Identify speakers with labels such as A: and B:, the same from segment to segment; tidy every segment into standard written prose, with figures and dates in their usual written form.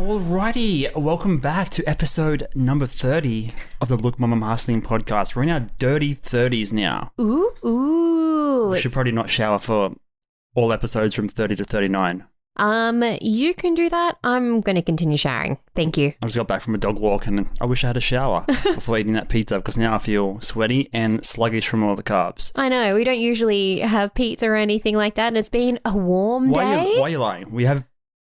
A: Alrighty, welcome back to episode number 30 of the Look Mum I'm Hustling podcast. We're in our dirty 30s now.
B: Ooh.
A: We should probably not shower for all episodes from 30 to 39.
B: You can do that. I'm going to continue showering. Thank you.
A: I just got back from a dog walk and I wish I had a shower before eating that pizza because now I feel sweaty and sluggish from all the carbs.
B: I know, we don't usually have pizza or anything like that, and it's been a warm day.
A: Why are you lying?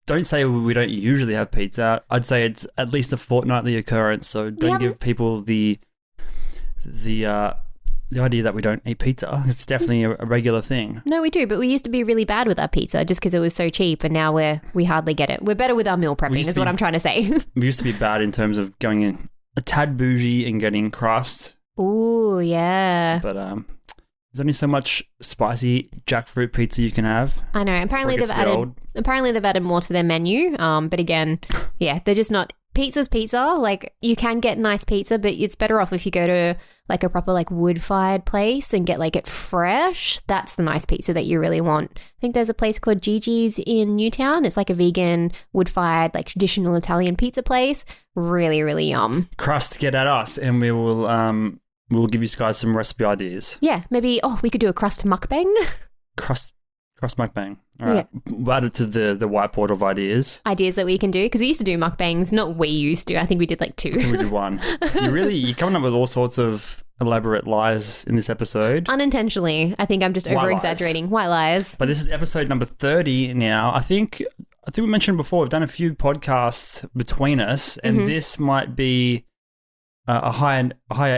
A: Don't say we don't usually have pizza. I'd say it's at least a fortnightly occurrence, so don't give people the idea that we don't eat pizza. It's definitely a regular thing.
B: No, we do, but we used to be really bad with our pizza just because it was so cheap, and now we hardly get it. We're better with our meal prepping is what I'm trying to say.
A: We used to be bad in terms of going in a tad bougie and getting crust.
B: Ooh, yeah.
A: But there's only so much spicy jackfruit pizza you can have.
B: I know. Apparently they've added more to their menu. But again, yeah, they're just not. Pizza's pizza. Like, you can get nice pizza, but it's better off if you go to like a proper like wood-fired place and get like it fresh. That's the nice pizza that you really want. I think there's a place called Gigi's in Newtown. It's like a vegan wood-fired like traditional Italian pizza place. Really, really yum.
A: Crust, get at us and we will we'll give you guys some recipe ideas.
B: Yeah, maybe we could do a crust mukbang.
A: Crust mukbang. All right. Yeah. We'll add it to the whiteboard of ideas.
B: Ideas that we can do, because we used to do mukbangs. Not we used to. I think we did like 2.
A: I think we did 1. You're coming up with all sorts of elaborate lies in this episode.
B: Unintentionally. I think I'm just over-exaggerating. White lies.
A: But this is episode number 30 now. I think we mentioned before, we've done a few podcasts between us, and this might be a higher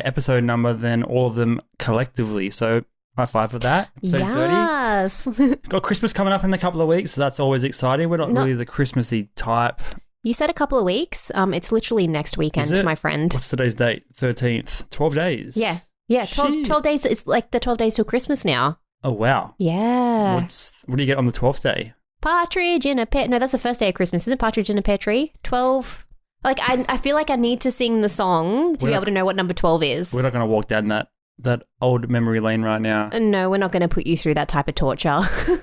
A: episode number than all of them collectively. So high five for that. Episode 30. Got Christmas coming up in a couple of weeks, so that's always exciting. We're not really the Christmassy type.
B: You said a couple of weeks. It's literally next weekend, my friend.
A: What's today's date? 13th. 12 days.
B: Yeah. 12 days. It's like the 12 days till Christmas now.
A: Oh, wow.
B: Yeah.
A: What do you get on the 12th day?
B: Partridge in a pear. No, that's the first day of Christmas. Isn't it partridge in a pear tree? 12. Like, I feel like I need to sing the song to be able to know what number 12 is.
A: We're not going to walk down that old memory lane right now.
B: No, we're not going to put you through that type of torture.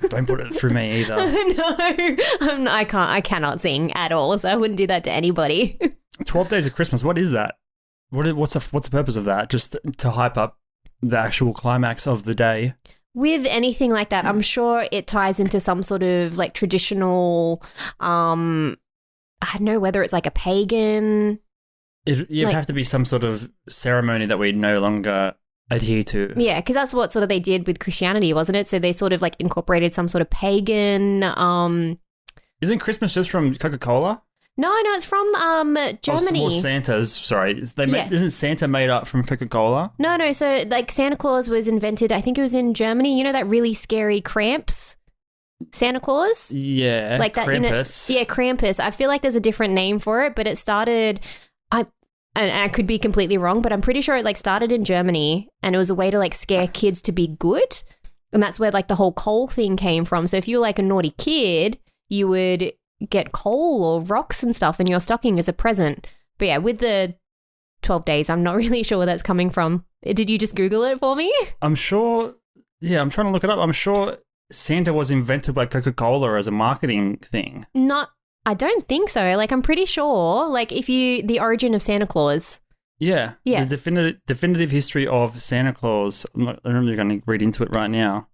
A: Don't put it through me either.
B: No, I cannot sing at all, so I wouldn't do that to anybody.
A: 12 days of Christmas, what is that? What's the purpose of that? Just to hype up the actual climax of the day?
B: With anything like that, I'm sure it ties into some sort of like traditional, I don't know whether it's like a pagan.
A: It'd have to be some sort of ceremony that we no longer adhere to.
B: Yeah, because that's what sort of they did with Christianity, wasn't it? So they sort of like incorporated some sort of pagan.
A: Isn't Christmas just from Coca-Cola?
B: No, it's from Germany.
A: Or Santa's. Sorry, isn't Santa made up from Coca-Cola?
B: No. So like Santa Claus was invented. I think it was in Germany. You know that really scary Krampus Santa Claus?
A: Yeah,
B: like that.
A: Krampus.
B: Krampus. I feel like there's a different name for it, but it started. And I could be completely wrong, but I'm pretty sure it like started in Germany, and it was a way to like scare kids to be good. And that's where like the whole coal thing came from. So if you were like a naughty kid, you would get coal or rocks and stuff in your stocking as a present. But yeah, with the 12 days, I'm not really sure where that's coming from. Did you just Google it for me?
A: I'm sure. Yeah, I'm trying to look it up. I'm sure Santa was invented by Coca-Cola as a marketing thing.
B: I don't think so. Like, I'm pretty sure, like, the origin of Santa Claus.
A: Yeah. The definitive history of Santa Claus. I'm not really going to read into it right now.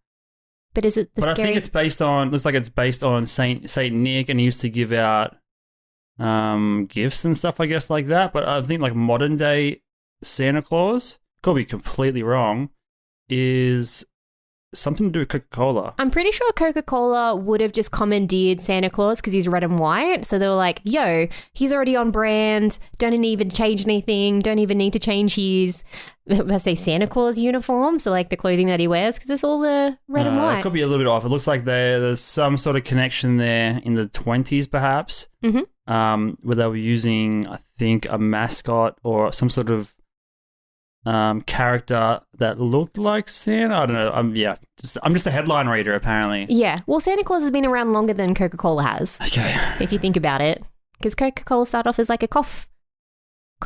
B: But is it
A: I think it's based on Saint Nick, and he used to give out gifts and stuff, I guess, like that. But I think, like, modern day Santa Claus, could be completely wrong, is something to do with Coca-Cola.
B: I'm pretty sure Coca-Cola would have just commandeered Santa Claus because he's red and white. So they were like, yo, he's already on brand. Don't even change anything. Don't even need to change his, let's say, Santa Claus uniform. So like the clothing that he wears, because it's all the red and white.
A: It could be a little bit off. It looks like there's some sort of connection there in the 20s perhaps, where they were using, I think, a mascot or some sort of character that looked like Santa. I don't know. I'm just a headline reader, apparently.
B: Yeah. Well, Santa Claus has been around longer than Coca-Cola has.
A: Okay.
B: If you think about it, because Coca-Cola started off as like a cough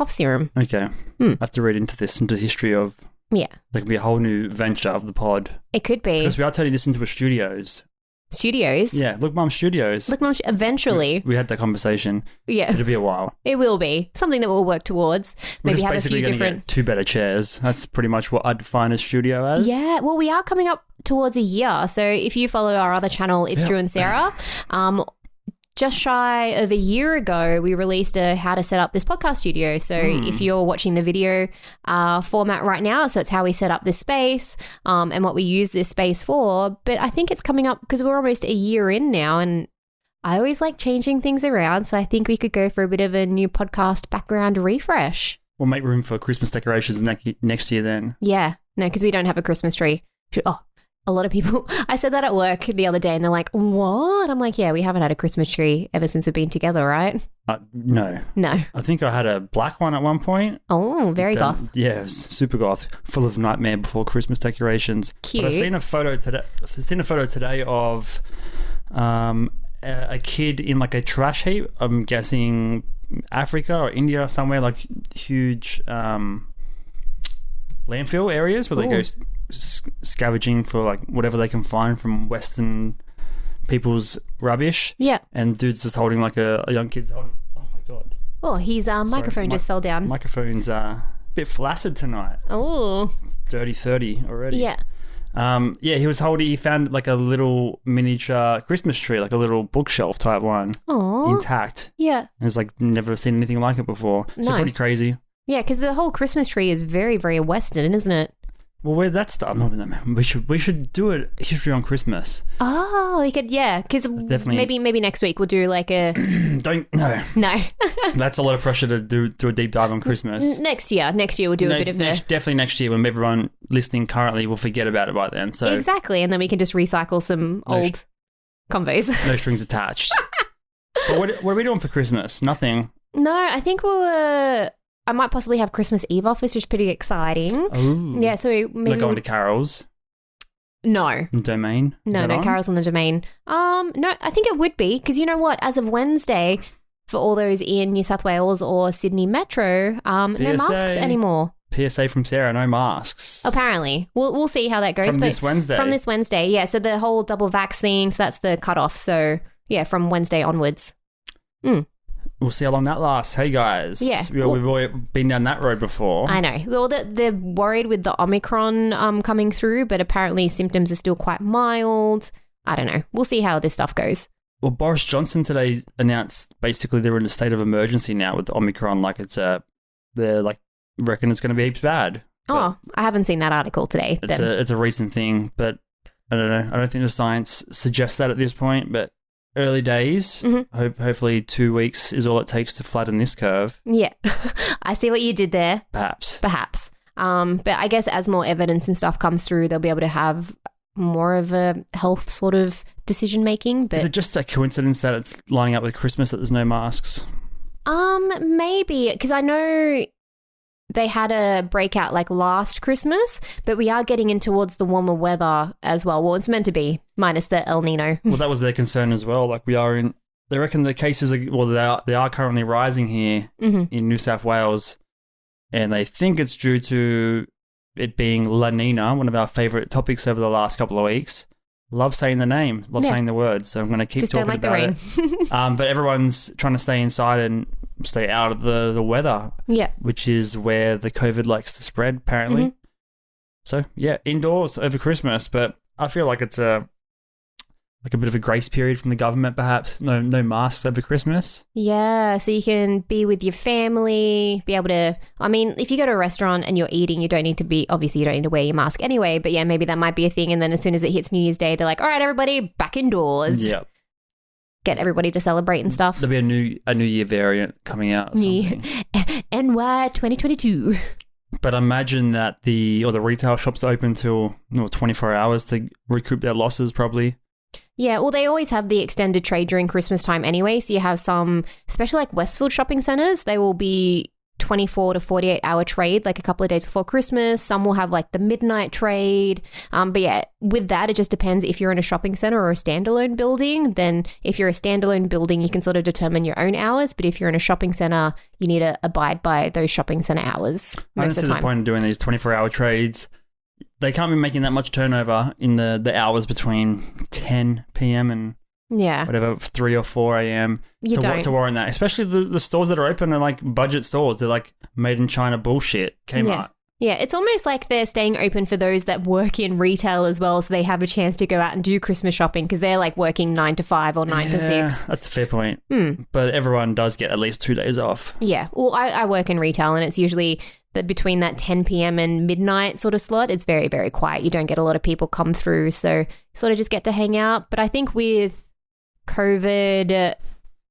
B: serum.
A: Okay. I have to read into the history of.
B: Yeah.
A: There could be a whole new venture of the pod.
B: It could be.
A: Because we are turning this into a studios.
B: Studios.
A: Yeah, Look Mum Studios.
B: Look, Mum, eventually.
A: We had that conversation.
B: Yeah.
A: It'll be a while.
B: It will be. Something that we'll work towards.
A: We're
B: Maybe
A: just
B: have a
A: basically
B: few
A: going to
B: different...
A: get 2 better chairs. That's pretty much what I'd define a studio as.
B: Yeah. Well, we are coming up towards a year. So if you follow our other channel, It's Drew and Sarah, just shy of a year ago, we released a how to set up this podcast studio. So if you're watching the video format right now, so it's how we set up this space and what we use this space for. But I think it's coming up because we're almost a year in now, and I always like changing things around. So I think we could go for a bit of a new podcast background refresh.
A: We'll make room for Christmas decorations next year then.
B: Yeah. No, because we don't have a Christmas tree. Oh, a lot of people, I said that at work the other day and they're like, what? I'm like, yeah, we haven't had a Christmas tree ever since we've been together, right?
A: No.
B: No.
A: I think I had a black one at one point.
B: Oh, very goth.
A: Yeah, it was super goth, full of Nightmare Before Christmas decorations.
B: Cute.
A: But I've seen a photo today of a kid in like a trash heap. I'm guessing Africa or India or somewhere, like huge landfill areas where they go scavenging for like whatever they can find from Western people's rubbish.
B: Yeah.
A: And dude's just holding like a young kid's holding. Oh my god.
B: Oh, his microphone just fell down.
A: Microphone's a bit flaccid tonight.
B: Oh.
A: Dirty 30 already.
B: Yeah.
A: He was holding. He found like a little miniature Christmas tree, like a little bookshelf type one, intact.
B: Yeah.
A: It was like never seen anything like it before. So pretty crazy.
B: Yeah, because the whole Christmas tree is very, very Western, isn't it?
A: Well, where that stuff? We should do a history on Christmas.
B: Oh, we could, yeah, because
A: Definitely.
B: maybe next week we'll do like a.
A: No. That's a lot of pressure to do a deep dive on Christmas.
B: Next year we'll do a bit of
A: definitely next year when everyone listening currently will forget about it by then. So
B: exactly, and then we can just recycle some old convos.
A: No strings attached. But what are we doing for Christmas? Nothing.
B: No, I think I might possibly have Christmas Eve off, which is pretty exciting.
A: Oh.
B: Yeah, so maybe...
A: Not going to Carol's?
B: No.
A: Domain?
B: No, Carol's on the Domain. No, I think it would be, because you know what? As of Wednesday, for all those in New South Wales or Sydney Metro, no masks anymore.
A: PSA from Sarah, no masks.
B: Apparently. We'll see how that goes.
A: From this Wednesday?
B: From this Wednesday, yeah. So the whole double vax thing, so that's the cutoff. So, yeah, from Wednesday onwards.
A: We'll see how long that lasts. Hey, guys.
B: Yeah.
A: We've already been down that road before.
B: I know. Well, they're worried with the Omicron coming through, but apparently symptoms are still quite mild. I don't know. We'll see how this stuff goes.
A: Well, Boris Johnson today announced basically they're in a state of emergency now with the Omicron. Like they're like reckon it's going to be heaps bad.
B: I haven't seen that article today.
A: It's a recent thing, but I don't know. I don't think the science suggests that at this point, but early days. Mm-hmm. Hopefully 2 weeks is all it takes to flatten this curve.
B: Yeah. I see what you did there.
A: Perhaps.
B: But I guess as more evidence and stuff comes through, they'll be able to have more of a health sort of decision making. But
A: is it just a coincidence that it's lining up with Christmas that there's no masks?
B: Maybe, because I know they had a breakout like last Christmas, but we are getting in towards the warmer weather as well. Well, it's meant to be, minus the El Nino.
A: Well, that was their concern as well. Like they reckon the cases they are currently rising here in New South Wales, and they think it's due to it being La Nina, one of our favourite topics over the last couple of weeks. Love saying the name, saying the words, so I'm going to keep talking about it.
B: Just don't like the rain.
A: But everyone's trying to stay inside and stay out of the weather. Yeah. Which is where the COVID likes to spread, apparently. Mm-hmm. So, yeah, indoors over Christmas, but I feel like it's a bit of a grace period from the government, perhaps. No masks over Christmas.
B: Yeah, so you can be with your family, be able to... I mean, if you go to a restaurant and you're eating, you don't need to wear your mask anyway, but yeah, maybe that might be a thing, and then as soon as it hits New Year's Day, they're like, all right, everybody, back indoors.
A: Yep.
B: Get everybody to celebrate and stuff.
A: There'll be a New Year variant coming out or something.
B: NY 2022.
A: But imagine that the retail shops are open till 24 hours to recoup their losses, probably.
B: Yeah, well, they always have the extended trade during Christmas time anyway. So you have some, especially like Westfield shopping centres, they will be 24 to 48 hour trade, like a couple of days before Christmas. Some will have like the midnight trade. But yeah, with that, it just depends if you're in a shopping centre or a standalone building. Then if you're a standalone building, you can sort of determine your own hours. But if you're in a shopping centre, you need to abide by those shopping centre hours most of the time.
A: I don't see the point in doing these 24-hour trades. They can't be making that much turnover in the hours between 10 p.m. and whatever, 3 or 4 a.m. to warrant that. Especially the stores that are open are like budget stores. They're like made in China bullshit. Kmart.
B: Yeah, it's almost like they're staying open for those that work in retail as well, so they have a chance to go out and do Christmas shopping because they're like working 9 to 5 or 9 to 6.
A: That's a fair point. But everyone does get at least 2 days off.
B: Yeah. Well, I work in retail and it's usually between that 10 p.m. and midnight sort of slot. It's very, very quiet. You don't get a lot of people come through, so you sort of just get to hang out. But I think with COVID,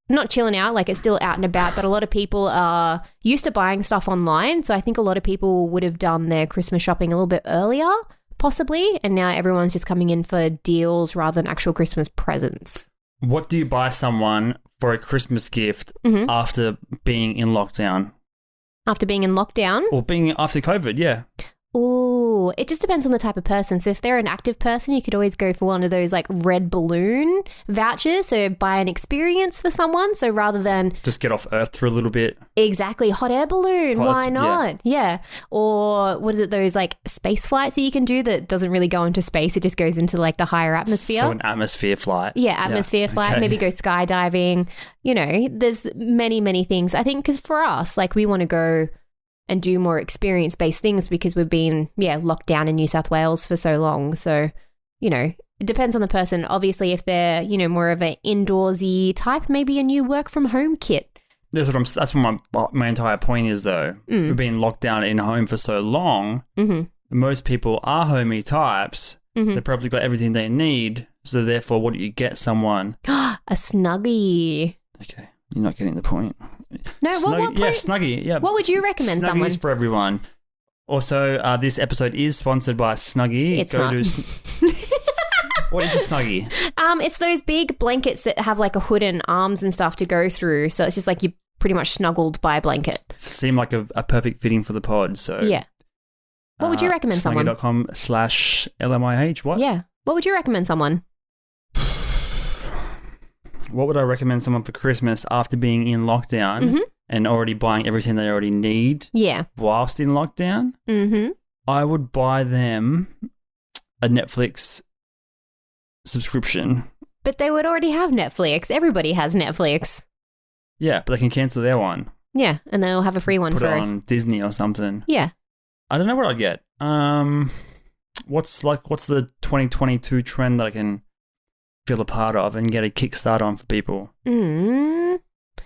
B: not chilling out, like it's still out and about, but a lot of people are used to buying stuff online. So I think a lot of people would have done their Christmas shopping a little bit earlier, possibly. And now everyone's just coming in for deals rather than actual Christmas presents.
A: What do you buy someone for a Christmas gift after being in lockdown?
B: After being in lockdown?
A: Or being after COVID, yeah.
B: Ooh, it just depends on the type of person. So if they're an active person, you could always go for one of those like red balloon vouchers. So buy an experience for someone. So rather than
A: just get off Earth for a little bit.
B: Exactly. Hot air balloon. Why not? Yeah. Or what is it? Those like space flights that you can do that doesn't really go into space. It just goes into like the higher atmosphere.
A: So an atmosphere flight.
B: Yeah. Atmosphere flight. Okay. Maybe go skydiving. You know, there's many, many things. I think because for us, like we want to go and do more experience-based things because we've been, locked down in New South Wales for so long. So, you know, it depends on the person. Obviously, if they're, you know, more of an indoorsy type, maybe a new work-from-home kit.
A: That's what my entire point is, though. We've been locked down in home for so long. Most people are homey types. They've probably got everything they need. So, therefore, what do you get someone?
B: A Snuggie.
A: Okay, you're not getting the point.
B: No, what point?
A: Yeah, Snuggie. Yeah.
B: What would you recommend someone?
A: Snuggies for everyone. Also, this episode is sponsored by Snuggie.
B: It's not.
A: What is a Snuggie?
B: It's those big blankets that have like a hood and arms and stuff to go through. So it's just like you're pretty much snuggled by a blanket.
A: Seem like a perfect fitting for the pod. So
B: yeah. What would you recommend someone?
A: Snuggie.com/LMIH. What?
B: Yeah. What would you recommend someone?
A: What would I recommend someone for Christmas after being in lockdown and already buying everything they already need?
B: Yeah.
A: Whilst in lockdown? I would buy them a Netflix subscription.
B: But they would already have Netflix. Everybody has Netflix.
A: Yeah, but they can cancel their one.
B: Yeah, and they'll have a free one
A: Put it on Disney or something.
B: Yeah.
A: I don't know what I'd get. What's the 2022 trend that I can feel a part of and get a kickstart on for people?
B: It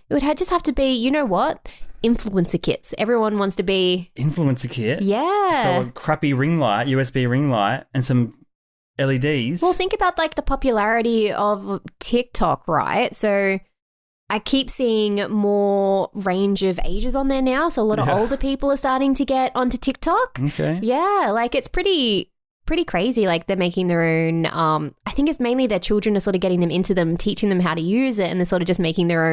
B: would just have to be, you know what? Influencer kits. Everyone wants to be...
A: Influencer kit?
B: Yeah.
A: So a crappy ring light, USB ring light, and some LEDs.
B: Well, think about like the popularity of TikTok, right? So I keep seeing more range of ages on there now. So a lot of older people are starting to get onto TikTok.
A: Okay.
B: Yeah, like it's pretty crazy. Like they're making their own, I think it's mainly their children are sort of getting them into them, teaching them how to use it, and they're sort of just making their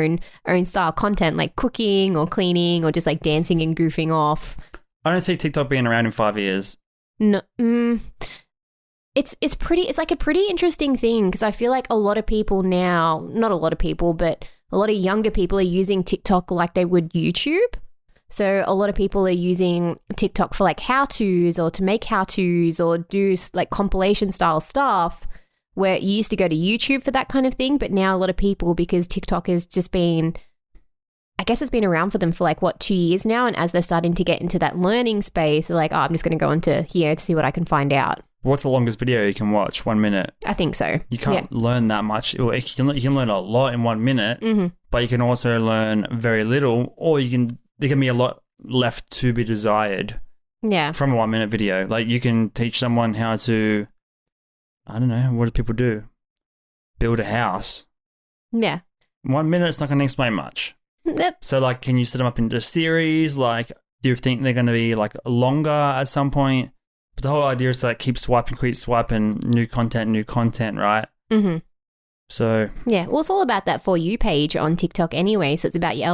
B: own style content, like cooking or cleaning or just like dancing and goofing off.
A: I don't see TikTok being around in 5 years.
B: No, it's like a pretty interesting thing because I feel like a lot of people now, not a lot of people, but a lot of younger people are using TikTok like they would YouTube. So a lot of people are using TikTok for like how-tos or to make how-tos or do like compilation style stuff where you used to go to YouTube for that kind of thing. But now a lot of people, because TikTok has just been, I guess it's been around for them for like, 2 years now. And as they're starting to get into that learning space, they're like, oh, I'm just going to go into here to see what I can find out.
A: What's the longest video you can watch? 1 minute?
B: I think so.
A: You can't learn that much. You can learn a lot in 1 minute, but you can also learn very little, or there can be a lot left to be desired.
B: Yeah.
A: From a 1 minute video. Like you can teach someone how to, I don't know, what do people do? Build a house.
B: Yeah.
A: 1 minute, it's not going to explain much.
B: Yep. So
A: like, can you set them up into a series? Like, do you think they're going to be like longer at some point? But the whole idea is to like keep swiping, new content, right? So
B: yeah, well, it's all about that For You page on TikTok anyway. So it's about your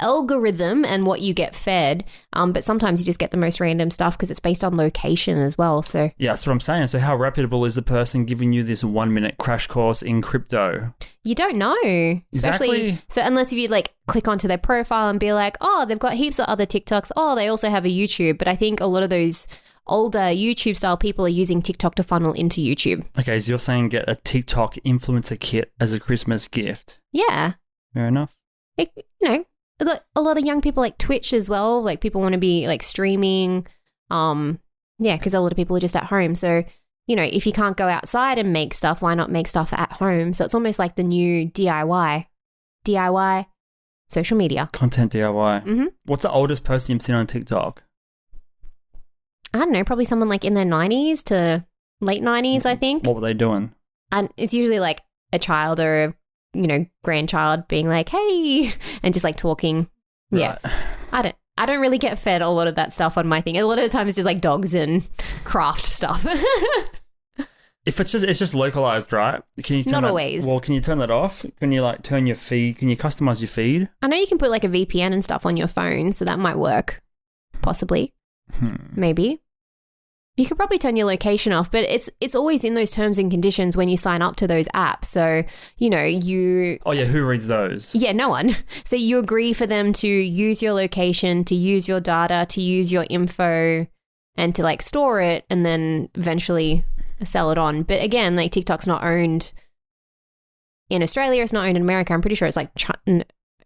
B: algorithm and what you get fed. But sometimes you just get the most random stuff because it's based on location as well. So
A: yeah, that's what I'm saying. So how reputable is the person giving you this 1 minute crash course in crypto?
B: You don't know.
A: Exactly.
B: So unless you like click onto their profile and be like, oh, they've got heaps of other TikToks. Oh, they also have a YouTube. But I think a lot of those older YouTube style people are using TikTok to funnel into YouTube.
A: Okay, so you're saying get a TikTok influencer kit as a Christmas gift.
B: Yeah.
A: Fair enough.
B: You know, a lot of young people like Twitch as well. Like people want to be like streaming. Because a lot of people are just at home. So, you know, if you can't go outside and make stuff, why not make stuff at home? So it's almost like the new DIY social media.
A: Content DIY.
B: Mm-hmm.
A: What's the oldest person you've seen on TikTok?
B: I don't know, probably someone like in their 90s to late 90s, I think.
A: What were they doing?
B: And it's usually like a child or a, grandchild being like, hey, and just like talking.
A: Right.
B: Yeah. I don't really get fed a lot of that stuff on my thing. A lot of the time it's just like dogs and craft stuff.
A: If it's just localized, right? Can you turn
B: Not
A: that,
B: always.
A: Well, can you turn that off? Can you like turn your feed? Can you customize your feed?
B: I know you can put like a VPN and stuff on your phone, so that might work. Possibly. Maybe. You could probably turn your location off, but it's always in those terms and conditions when you sign up to those apps. So, you...
A: Oh, yeah, who reads those?
B: Yeah, no one. So you agree for them to use your location, to use your data, to use your info, and to like store it and then eventually sell it on. But again, like TikTok's not owned in Australia. It's not owned in America. I'm pretty sure it's like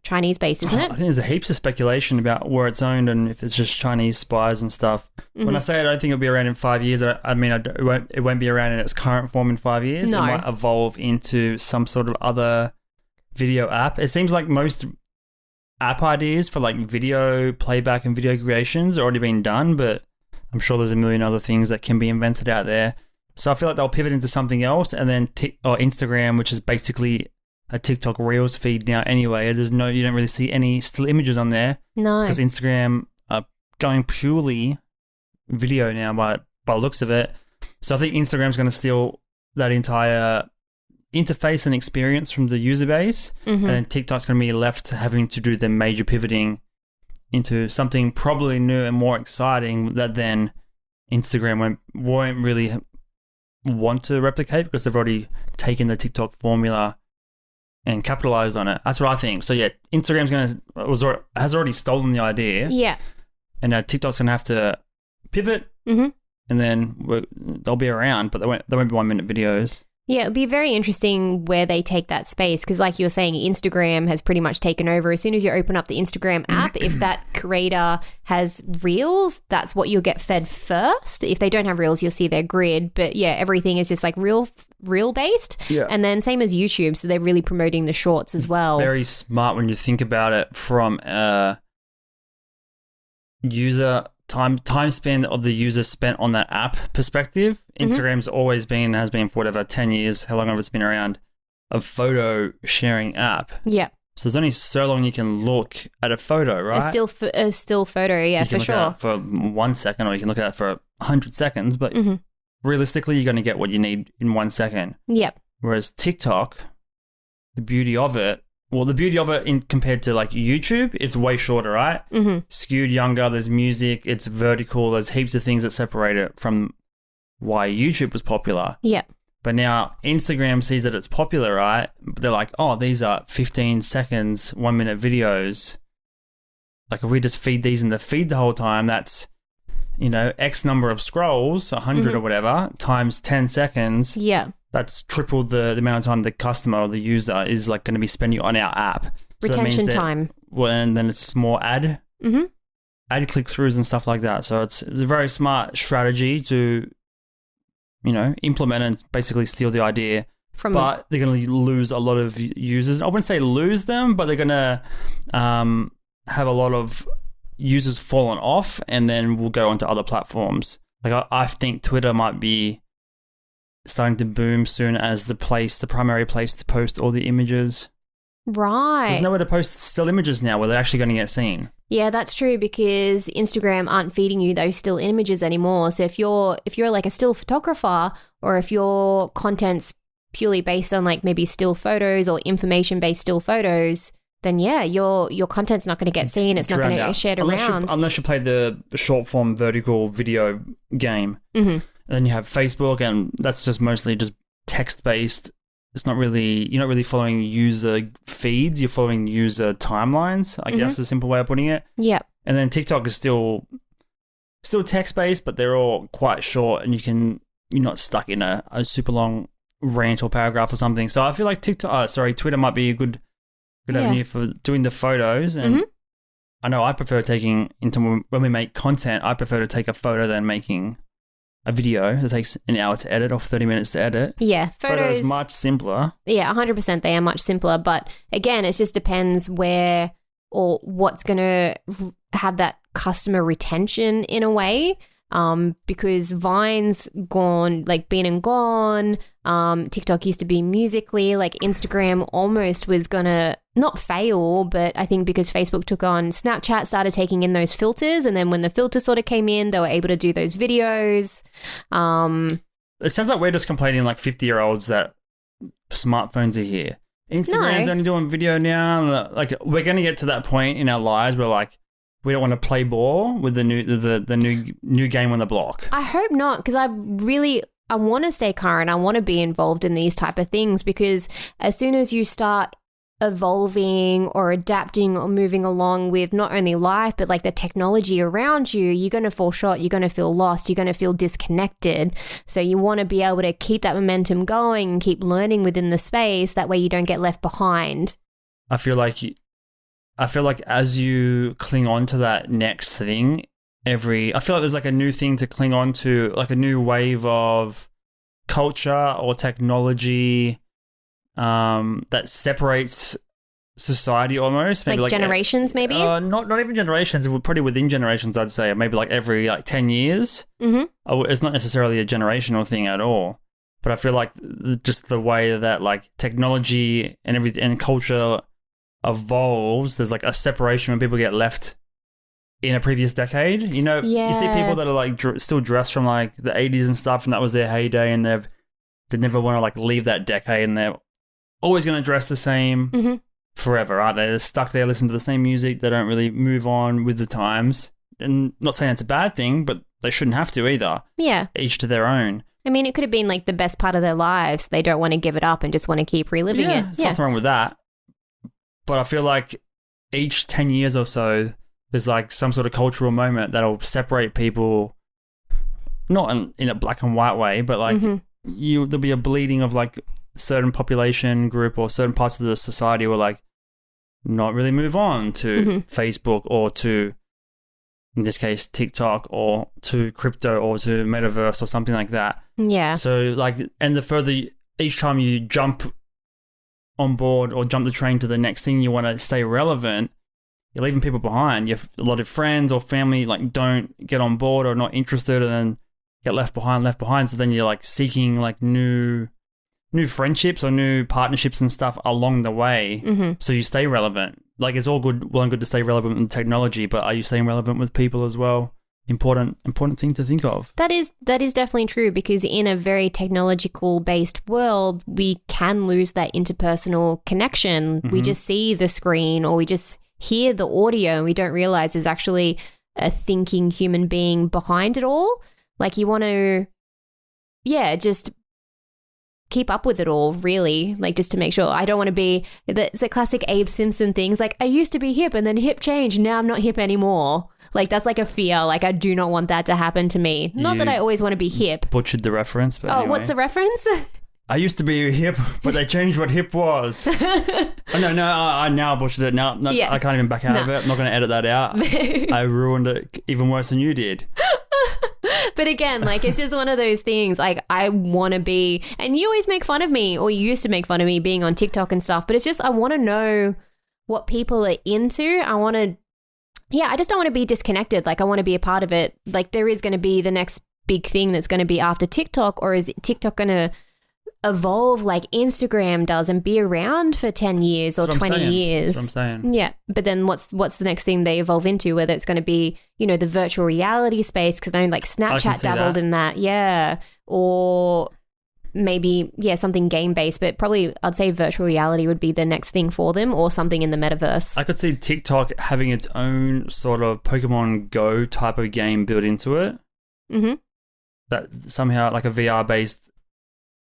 B: Chinese based, isn't it?
A: I think there's a heaps of speculation about where it's owned and if it's just Chinese spies and stuff. Mm-hmm. When I say I don't think it'll be around in 5 years, I mean it won't be around in its current form in 5 years.
B: No.
A: It might evolve into some sort of other video app. It seems like most app ideas for like video playback and video creations are already been done, but I'm sure there's a million other things that can be invented out there. So I feel like they'll pivot into something else, and then Instagram, which is basically a TikTok Reels feed now anyway. You don't really see any still images on there.
B: No.
A: Because Instagram are going purely video now by the looks of it. So I think Instagram's going to steal that entire interface and experience from the user base. Mm-hmm. And TikTok's going to be left having to do the major pivoting into something probably new and more exciting that then Instagram won't really want to replicate because they've already taken the TikTok formula and capitalized on it. That's what I think. So yeah, Instagram's has already stolen the idea.
B: Yeah.
A: And TikTok's gonna have to pivot,
B: mm-hmm.
A: and then they'll be around, but they won't be 1 minute videos.
B: Yeah, it'll be very interesting where they take that space because, like you were saying, Instagram has pretty much taken over. As soon as you open up the Instagram app, if that creator has Reels, that's what you'll get fed first. If they don't have Reels, you'll see their grid. But yeah, everything is just like reel based. Yeah. And then same as YouTube, so they're really promoting the shorts as well.
A: Very smart when you think about it from user time span of the user spent on that app perspective. Instagram's always has been for whatever 10 years, how long ever it's been around, a photo sharing app.
B: Yeah.
A: So there's only so long you can look at a photo, right?
B: A still photo, yeah, for sure.
A: You can look at it for 1 second, or you can look at it for 100 seconds, but realistically, you're going to get what you need in 1 second.
B: Yep.
A: Whereas TikTok, the beauty of it compared to like YouTube, it's way shorter, right? Mm-hmm. Skewed younger, there's music, it's vertical, there's heaps of things that separate it from why YouTube was popular.
B: Yeah.
A: But now Instagram sees that it's popular, right? They're like, oh, these are 15 seconds, 1 minute videos. Like if we just feed these in the feed the whole time, that's, X number of scrolls, 100 or whatever, times 10 seconds.
B: Yeah.
A: That's triple the amount of time the customer or the user is like going to be spending on our app.
B: Retention time.
A: Well, and then it's more ad click-throughs and stuff like that. So it's a very smart strategy to, implement and basically steal the idea. But they're going to lose a lot of users. I wouldn't say lose them, but they're going to have a lot of users fallen off, and then we'll go onto other platforms. Like I think Twitter might be starting to boom soon as the primary place to post all the images.
B: Right.
A: There's nowhere to post still images now where they're actually going to get seen.
B: Yeah, that's true because Instagram aren't feeding you those still images anymore. So if you're like a still photographer, or if your content's purely based on like maybe still photos or information-based still photos, then yeah, your content's not going to get seen. It's not going to get shared around.
A: Unless you play the short form vertical video game. Mm-hmm. And then you have Facebook, and that's just mostly just text-based. It's not really, you're not really following user feeds. You're following user timelines, I guess is a simple way of putting it.
B: Yeah.
A: And then TikTok is still still text-based, but they're all quite short and you're not stuck in a super long rant or paragraph or something. So I feel like Twitter might be a good avenue for doing the photos. And I know I prefer when we make content, I prefer to take a photo than making a video that takes an hour to edit or 30 minutes to edit.
B: Yeah.
A: Photos much simpler.
B: Yeah, 100%. They are much simpler. But again, it just depends where or what's going to have that customer retention in a way. Because Vine's been and gone. TikTok used to be Musical.ly. Like Instagram almost was gonna not fail, but I think because Facebook took on Snapchat, started taking in those filters, and then when the filters sort of came in, they were able to do those videos.
A: It sounds like we're just complaining like 50-year-olds that smartphones are here. Instagram's only doing video now. Like we're gonna get to that point in our lives where like we don't want to play ball with the new game on the block.
B: I hope not, because I want to stay current. I want to be involved in these type of things, because as soon as you start evolving or adapting or moving along with not only life but like the technology around you, you're going to fall short, you're going to feel lost, you're going to feel disconnected. So you want to be able to keep that momentum going and keep learning within the space. That way you don't get left behind.
A: I feel like as you cling on to that next thing, I feel like there's like a new thing to cling on to, like a new wave of culture or technology that separates society almost. Maybe
B: like generations, maybe?
A: Not even generations. Probably within generations, I'd say. Maybe like every 10 years. Mm-hmm. It's not necessarily a generational thing at all. But I feel like just the way that like technology and everything and culture evolves, there's like a separation when people get left in a previous decade. You know, You see people that are like still dressed from like the 80s and stuff, and that was their heyday, and they never want to like leave that decade, and they're always going to dress the same forever, aren't they? They're stuck there, listen to the same music. They don't really move on with the times. And not saying it's a bad thing, but they shouldn't have to either. Yeah. Each to their own.
B: I mean, it could have been like the best part of their lives. They don't want to give it up and just want to keep reliving it.
A: There's nothing wrong with that. But I feel like each 10 years or so, there's like some sort of cultural moment that'll separate people, not in a black and white way, but like there'll be a bleeding of like certain population group or certain parts of the society will like not really move on to Facebook or to, in this case, TikTok, or to crypto or to metaverse or something like that. Yeah. So like, and the further, each time you jump on board or jump the train to the next thing, you want to stay relevant, you're leaving people behind. You have a lot of friends or family like don't get on board or not interested, and then get left behind. So then you're like seeking like new friendships or new partnerships and stuff along the way. So you stay relevant. Like it's all well and good to stay relevant with technology, but are you staying relevant with people as well? Important thing to think of.
B: That is definitely true, because in a very technological based world, we can lose that interpersonal connection. We just see the screen or we just hear the audio and we don't realize there's actually a thinking human being behind it all. Like you want to, just keep up with it all, really, like just to make sure. I don't want to be, it's a classic Abe Simpson things, like I used to be hip and then hip changed, now I'm not hip anymore. Like that's like a fear, like I do not want that to happen to me. Not that I always want to be hip.
A: Butchered the reference, but anyway.
B: What's the reference?
A: I used to be hip, but they changed what hip was. I now butchered it. Now I can't even back out of it. I'm not going to edit that out. I ruined it even worse than you did.
B: But again, like it's just one of those things, like I want to be, and you always make fun of me, or you used to make fun of me being on TikTok and stuff, but it's just I want to know what people are into. I just don't want to be disconnected. Like I want to be a part of it. Like there is going to be the next big thing that's going to be after TikTok, or is TikTok going to evolve like Instagram does and be around for 10 years or 20 years?
A: That's what I'm saying.
B: Yeah. But then what's the next thing they evolve into, whether it's going to be, the virtual reality space, because I know like Snapchat dabbled in that. Yeah. Or maybe, something game-based, but probably I'd say virtual reality would be the next thing for them, or something in the metaverse.
A: I could see TikTok having its own sort of Pokemon Go type of game built into it. That somehow like a VR-based,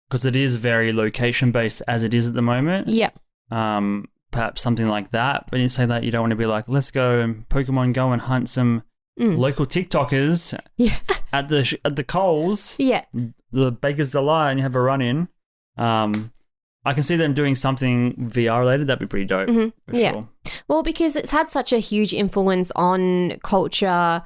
A: because it is very location-based as it is at the moment. Yeah. Perhaps something like that. But you say that you don't want to be like, let's go and Pokemon Go and hunt some local TikTokers at the Coles, the Baker's Delight, and you have a run in. I can see them doing something VR related. That'd be pretty dope. For sure.
B: Well, because it's had such a huge influence on culture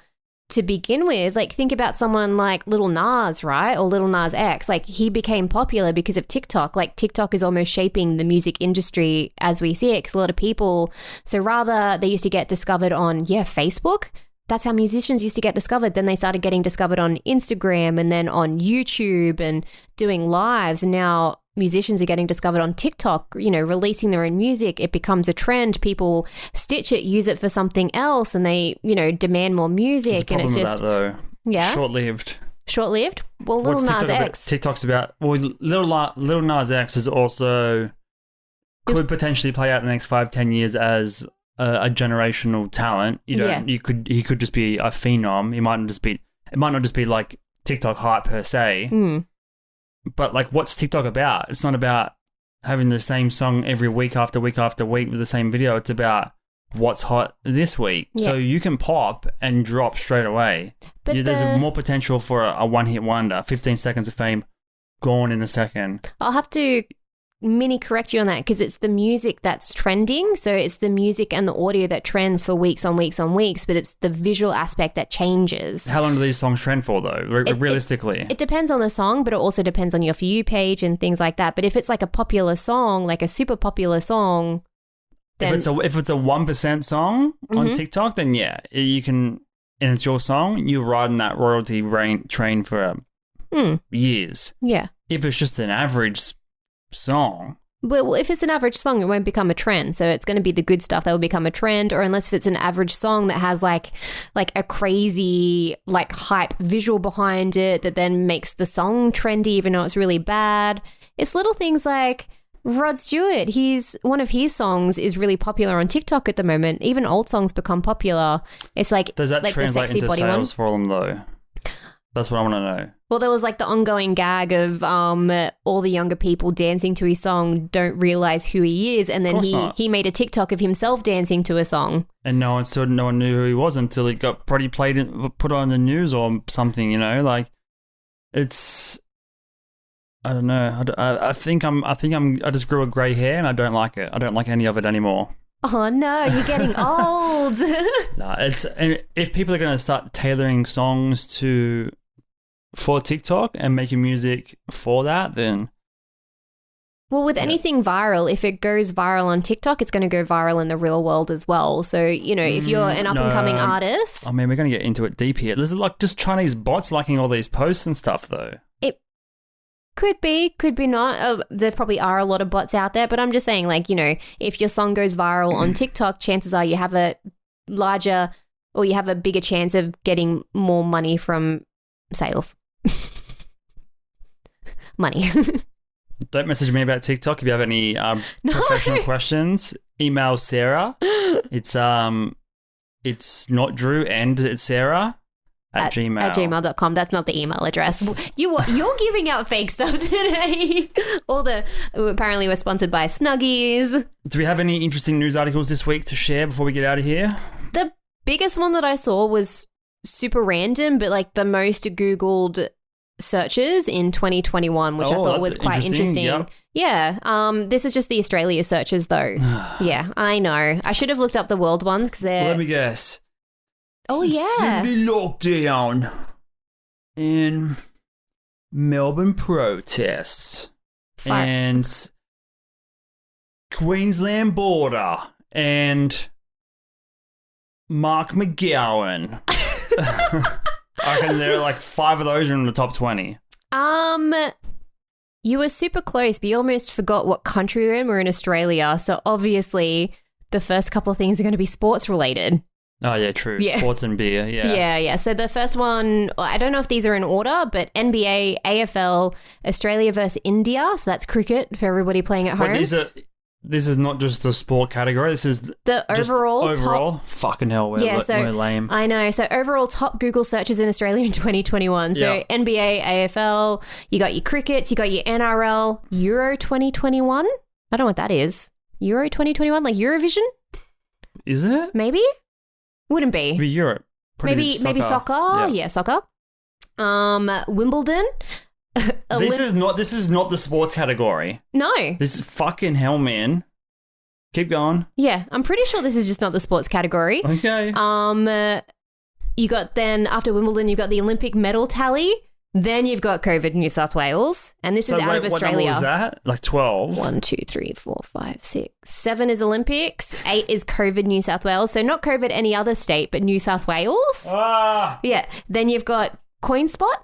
B: to begin with. Like, think about someone like Lil Nas, right? Or Lil Nas X. Like, he became popular because of TikTok. Like, TikTok is almost shaping the music industry as we see it, because a lot of people, so rather they used to get discovered on, Facebook. That's how musicians used to get discovered. Then they started getting discovered on Instagram and then on YouTube and doing lives. And now musicians are getting discovered on TikTok, releasing their own music. It becomes a trend. People stitch it, use it for something else, and they, demand more music.
A: There's a problem
B: and it's
A: with
B: just,
A: that, though. Short-lived.
B: Short-lived? Well, Lil Nas X.
A: TikTok's about, Lil Nas X is also, could potentially play out in the next 5-10 years as a generational talent. He could just be a phenom. It might not just be like TikTok hype per se. But like, what's TikTok about? It's not about having the same song every week after week after week with the same video. It's about what's hot this week. So you can pop and drop straight away. But there's more potential for a one-hit wonder. 15 seconds of fame, gone in a second.
B: I'll have to mini correct you on that, because it's the music that's trending. So it's the music and the audio that trends for weeks on weeks on weeks, but it's the visual aspect that changes.
A: How long do these songs trend for, though, realistically?
B: It depends on the song, but it also depends on your For You page and things like that. But if it's like a popular song, like a super popular song, then
A: if it's a 1% song on TikTok, then you can, and it's your song, you're riding that royalty train for years.
B: Yeah.
A: If it's just an average song.
B: Well, if it's an average song, it won't become a trend. So it's going to be the good stuff that will become a trend, or unless if it's an average song that has like a crazy like hype visual behind it that then makes the song trendy even though it's really bad. It's little things like Rod Stewart. One of his songs is really popular on TikTok at the moment. Even old songs become popular. It's like,
A: does that
B: like
A: translate into sales for them though? That's what I want to know.
B: Well, there was like the ongoing gag of all the younger people dancing to his song don't realize who he is, and then he made a TikTok of himself dancing to a song. And
A: no one knew who he was until it got probably put on the news or something. Like it's, I don't know. I think I just grew a grey hair and I don't like it. I don't like any of it anymore.
B: Oh no, you're getting old.
A: No, and if people are going to start tailoring songs for TikTok and making music for that, then...
B: Well, with anything viral, if it goes viral on TikTok, it's going to go viral in the real world as well. So, if you're an up-and-coming artist...
A: I mean, we're going to get into it deep here. There's like just Chinese bots liking all these posts and stuff, though.
B: It could be not. There probably are a lot of bots out there, but I'm just saying, like, if your song goes viral on TikTok, chances are you have a larger, or you have a bigger chance of getting more money from sales. Money.
A: Don't message me about TikTok if you have any professional questions. Email Sarah. It's not Drew and it's Sarah at Gmail.
B: At gmail.com. That's not the email address. You're giving out fake stuff today. Apparently we're sponsored by Snuggies.
A: Do we have any interesting news articles this week to share before we get out of here?
B: The biggest one that I saw was super random, but like the most Googled searches in 2021, which I thought was quite interesting.
A: Yep.
B: Yeah. This is just the Australia searches though. Yeah, I know. I should have looked up the world ones because they're...
A: Let me guess.
B: Oh, yeah.
A: Sydney lockdown and Melbourne protests and Queensland border and Mark McGowan. I reckon there are like 5 of those are in the top 20.
B: You were super close, but you almost forgot what country we're in. We're in Australia, so obviously the first couple of things are going to be sports related.
A: Oh, yeah, true. Yeah. Sports and beer, yeah.
B: Yeah. So the first one, I don't know if these are in order, but NBA, AFL, Australia versus India. So that's cricket for everybody playing at home.
A: This is not just the sport category. This is
B: the overall.
A: Top, fucking hell, we're lame.
B: I know. So overall top Google searches in Australia in 2021. So NBA, AFL, you got your crickets, you got your NRL, Euro 2021. I don't know what that is. Euro 2021, like Eurovision?
A: Is it?
B: Maybe? Wouldn't be.
A: It'd be Europe.
B: maybe soccer. Yeah, soccer. Wimbledon.
A: This is not the sports category.
B: No.
A: This is fucking hell, man. Keep going.
B: Yeah, I'm pretty sure this is just not the sports category.
A: Okay.
B: You got then after Wimbledon, you've got the Olympic medal tally. Then you've got COVID New South Wales, and this is out of Australia. What number
A: was that? Like 12?
B: 1, 2, 3, 4, 5, 6. 7 is Olympics. 8 is COVID New South Wales. So not COVID any other state, but New South Wales.
A: Ah.
B: Yeah. Then you've got CoinSpot.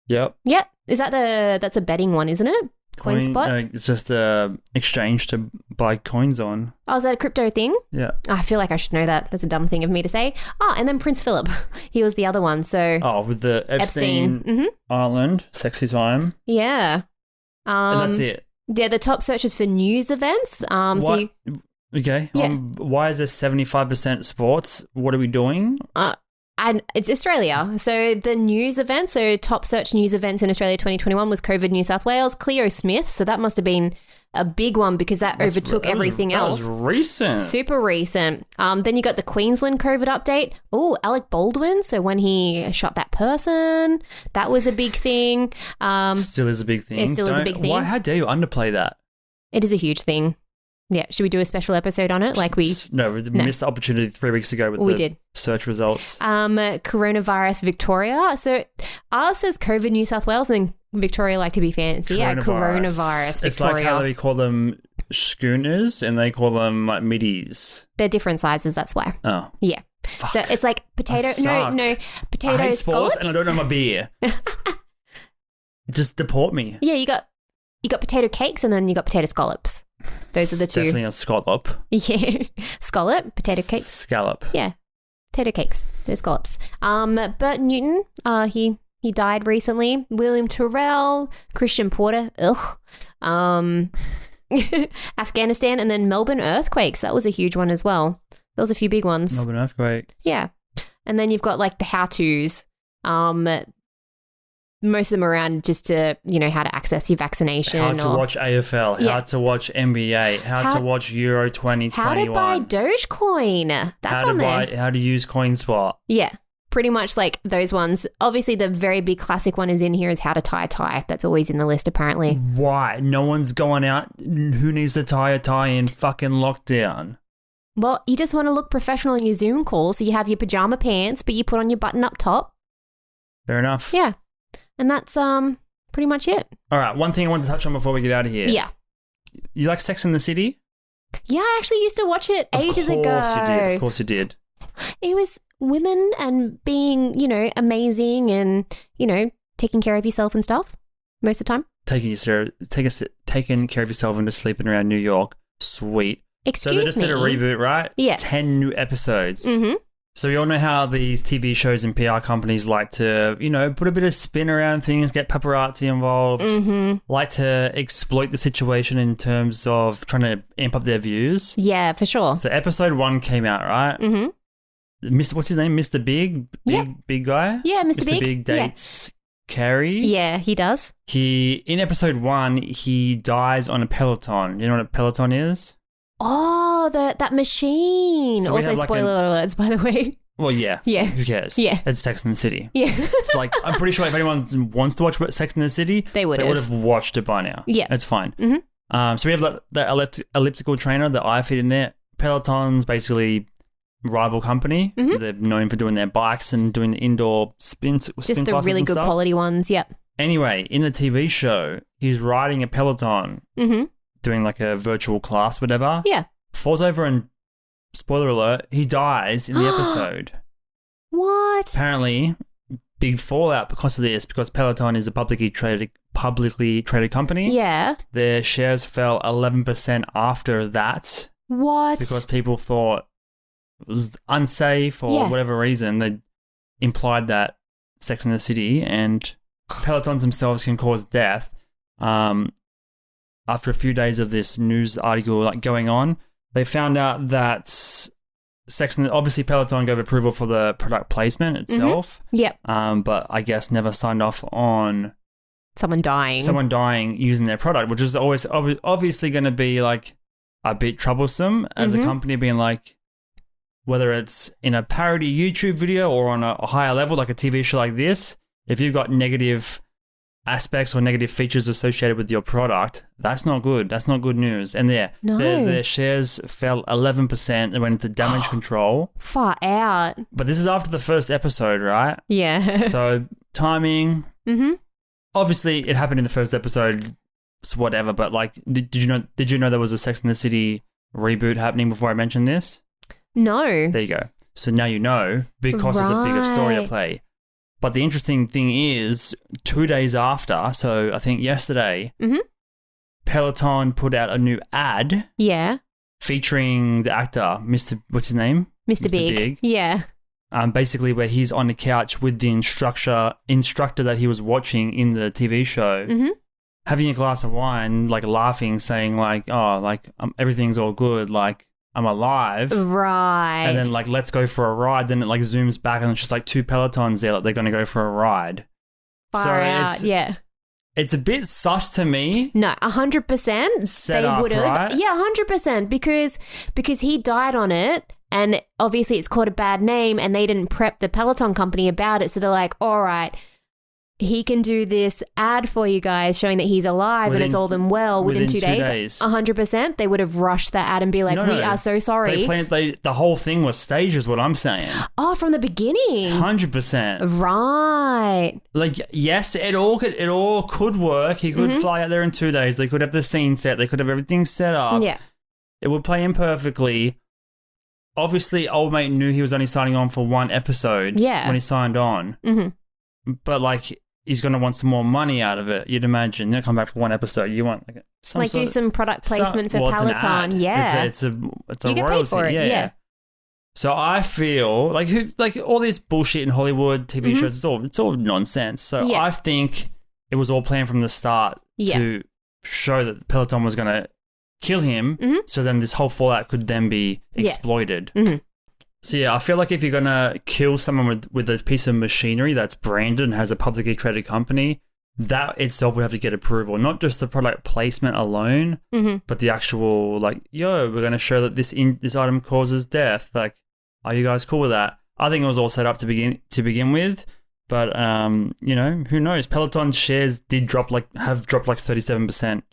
A: Yep.
B: Yep. That's a betting one, isn't it? CoinSpot?
A: It's just an exchange to buy coins on.
B: Oh, is that a crypto thing?
A: Yeah.
B: I feel like I should know that. That's a dumb thing of me to say. Oh, and then Prince Philip. He was the other one. So
A: with the Epstein.
B: Mm-hmm.
A: Island, sexy time.
B: Yeah.
A: And that's it.
B: Yeah, the top searches for news events.
A: Okay.
B: Yeah.
A: Why is there 75% sports? What are we doing?
B: And it's Australia. So the news events, top search news events in Australia 2021 was COVID New South Wales, Cleo Smith. So that must have been a big one because that overtook everything else.
A: That was recent.
B: Super recent. Then you got the Queensland COVID update. Oh, Alec Baldwin. So when he shot that person, that was a big thing.
A: Still is a big thing.
B: It still is a big thing.
A: How dare you underplay that?
B: It is a huge thing. Yeah, should we do a special episode on it?
A: No, we missed the opportunity 3 weeks ago with the search results.
B: Coronavirus Victoria. So ours says COVID New South Wales, and then Victoria like to be fancy. Yeah, coronavirus Victoria.
A: It's like how we call them schooners and they call them like middies.
B: They're different sizes, that's why.
A: Oh.
B: Yeah. Fuck. So it's like potato. No, potato
A: I hate sports
B: scallops.
A: and I don't know my beer. Just deport me.
B: Yeah, you got potato cakes and then you got potato scallops. Those are the two.
A: Definitely a scallop.
B: Yeah. Scallop, potato cakes.
A: Scallop.
B: Yeah. Potato cakes. They're scallops. Bert Newton, he died recently. William Terrell, Christian Porter, Afghanistan, and then Melbourne earthquakes. That was a huge one as well. There was a few big ones.
A: Melbourne earthquake.
B: Yeah. And then you've got like the how-tos. Most of them around just to, how to access your vaccination.
A: How to watch AFL, how to watch NBA, how to watch Euro 2021.
B: How to buy Dogecoin. That's on there.
A: How to use CoinSpot.
B: Yeah, pretty much like those ones. Obviously, the very big classic one is in here is how to tie a tie. That's always in the list, apparently.
A: Why? No one's going out. Who needs to tie a tie in fucking lockdown?
B: Well, you just want to look professional in your Zoom call, so you have your pajama pants, but you put on your button up top.
A: Fair enough.
B: Yeah. And that's pretty much it.
A: All right, one thing I wanted to touch on before we get out of here.
B: Yeah.
A: You like Sex and the City?
B: Yeah, I actually used to watch it ages ago.
A: Of course you did.
B: It was women and being, amazing and, taking care of yourself and stuff most of the time.
A: Taking care of yourself and just sleeping around New York. Sweet.
B: Excuse
A: me. So they just did a reboot, right?
B: Yeah.
A: 10 new episodes.
B: Mm-hmm.
A: So we all know how these TV shows and PR companies like to, put a bit of spin around things, get paparazzi involved, like to exploit the situation in terms of trying to amp up their views.
B: Yeah, for sure.
A: So episode 1 came out, right?
B: Mm-hmm.
A: What's his name? Mr. Big guy?
B: Yeah, Mr.
A: Mr. Big dates Carrie.
B: Yeah, he does.
A: In episode 1, he dies on a Peloton. You know what a Peloton is?
B: Oh, that machine.
A: So
B: also, spoiler alerts, by the way.
A: Well, yeah.
B: Yeah.
A: Who cares?
B: Yeah.
A: It's Sex and the City.
B: Yeah.
A: It's like, I'm pretty sure if anyone wants to watch Sex and the City,
B: they would
A: have watched it by now.
B: Yeah.
A: It's fine.
B: Mm-hmm.
A: So we have the elliptical trainer, the iFit in there. Peloton's basically rival company. Mm-hmm. They're known for doing their bikes and doing the indoor spin classes.
B: Just the really good quality ones, yeah.
A: Anyway, in the TV show, he's riding a Peloton, doing like a virtual class, whatever.
B: Yeah. Falls
A: over and, spoiler alert, he dies in the episode.
B: What?
A: Apparently, big fallout because of this, because Peloton is a publicly traded company.
B: Yeah.
A: Their shares fell 11% after that.
B: What?
A: Because people thought it was unsafe or whatever reason. They implied that Sex and the City and Pelotons themselves can cause death. After a few days of this news article going on, they found out that obviously Peloton gave approval for the product placement itself.
B: Mm-hmm. Yep.
A: But I guess never signed off on
B: someone dying
A: using their product, which is always obviously going to be like a bit troublesome as a company being like, whether it's in a parody YouTube video or on a higher level, like a TV show like this, if you've got negative aspects or negative features associated with your product, that's not good. That's not good news. And their shares fell 11%. They went into damage control.
B: Far out.
A: But this is after the first episode, right?
B: Yeah.
A: So timing. Obviously, it happened in the first episode. It's whatever. But like, did you know there was a Sex and the City reboot happening before I mentioned this?
B: No.
A: There you go. So now you know because there's a bigger story at play. But the interesting thing is, 2 days after, so I think yesterday, Peloton put out a new ad.
B: Yeah.
A: Featuring the actor, what's his name?
B: Mr. Big. Yeah.
A: Basically where he's on the couch with the instructor that he was watching in the TV show, having a glass of wine, like laughing, saying like, oh, like everything's all good, like I'm alive.
B: Right.
A: And then like, let's go for a ride. Then it like zooms back and it's just like two Pelotons there that they're going to go for a ride.
B: Far out, yeah.
A: It's a bit sus to me.
B: No, 100%.
A: Set up, right?
B: Yeah, 100%. Because he died on it, and obviously it's called a bad name, and they didn't prep the Peloton company about it. So they're like, all right, he can do this ad for you guys showing that he's alive and it's all them well within 2 days. 100%. They would have rushed that ad and be like, we are so sorry.
A: The whole thing was staged is what I'm saying.
B: Oh, from the beginning.
A: 100%.
B: Right.
A: Like, yes, it all could work. He could fly out there in 2 days. They could have the scene set. They could have everything set up.
B: Yeah.
A: It would play in perfectly. Obviously, old mate knew he was only signing on for one episode when he signed on. But like, he's going to want some more money out of it, you'd imagine. They'll come back for one episode. You want
B: do some product placement for Peloton.
A: It's a
B: you
A: royalty.
B: Get paid for it. Yeah.
A: So I feel like all this bullshit in Hollywood TV shows, it's all nonsense. So I think it was all planned from the start to show that Peloton was going to kill him. So then this whole fallout could then be exploited. So yeah, I feel like if you're going to kill someone with a piece of machinery that's branded and has a publicly traded company, that itself would have to get approval. Not just the product placement alone, but the actual like, we're going to show that this item causes death. Like, are you guys cool with that? I think it was all set up to begin with, but who knows? Peloton shares have dropped like 37%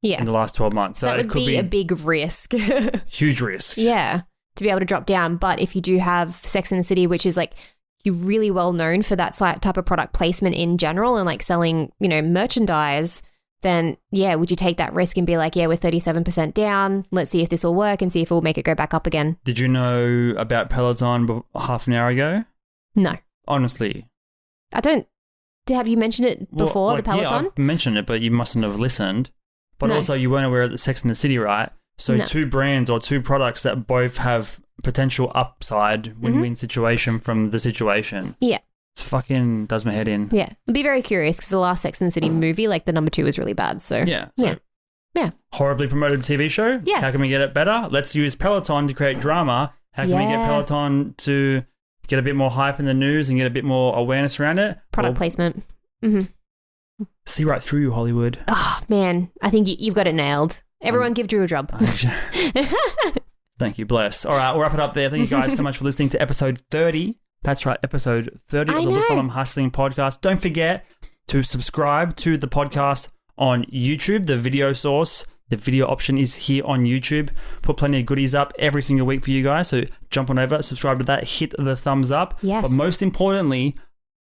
A: in the last 12 months. So
B: that would
A: it could be
B: a big risk.
A: Huge risk.
B: Yeah. To be able to drop down. But if you do have Sex and the City, which is like, you're really well known for that type of product placement in general and like selling, merchandise, then would you take that risk and be like, we're 37% down. Let's see if this will work and see if it will make it go back up again.
A: Did you know about Peloton half an hour ago?
B: No.
A: Honestly.
B: I don't. Have you mentioned it before, the Peloton?
A: Yeah, I've mentioned it, but you mustn't have listened. But also you weren't aware of the Sex and the City, right? So two brands or two products that both have potential upside win-win situation from the situation. Yeah. It fucking does my head in.
B: Yeah. I'd be very curious because the last Sex and the City movie, like the number 2 was really bad. So
A: yeah. Horribly promoted TV show.
B: Yeah.
A: How can we get it better? Let's use Peloton to create drama. How can we get Peloton to get a bit more hype in the news and get a bit more awareness around it?
B: Product placement.
A: See right through you, Hollywood.
B: Oh, man. I think you've got it nailed. Everyone give Drew a job.
A: Thank you, bless. All right, we'll wrap it up there. Thank you guys so much for listening to episode 30. That's right, episode 30 of the Look While I'm Hustling podcast. Don't forget to subscribe to the podcast on YouTube, the video source. The video option is here on YouTube. Put plenty of goodies up every single week for you guys. So jump on over, subscribe to that, hit the thumbs up.
B: Yes.
A: But most importantly,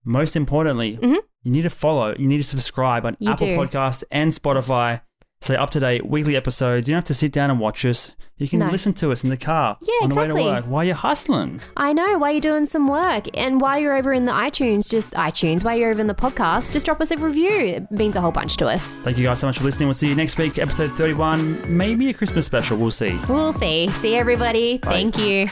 A: you need to follow, you need to subscribe on Apple Podcasts and Spotify. Stay up to date, weekly episodes. You don't have to sit down and watch us. You can listen to us in the car on the way to work while you're hustling.
B: I know, while you're doing some work. And while you're over in the while you're over in the podcast, just drop us a review. It means a whole bunch to us.
A: Thank you guys so much for listening. We'll see you next week, episode 31. Maybe a Christmas special. We'll see.
B: See you, everybody. Bye. Thank you.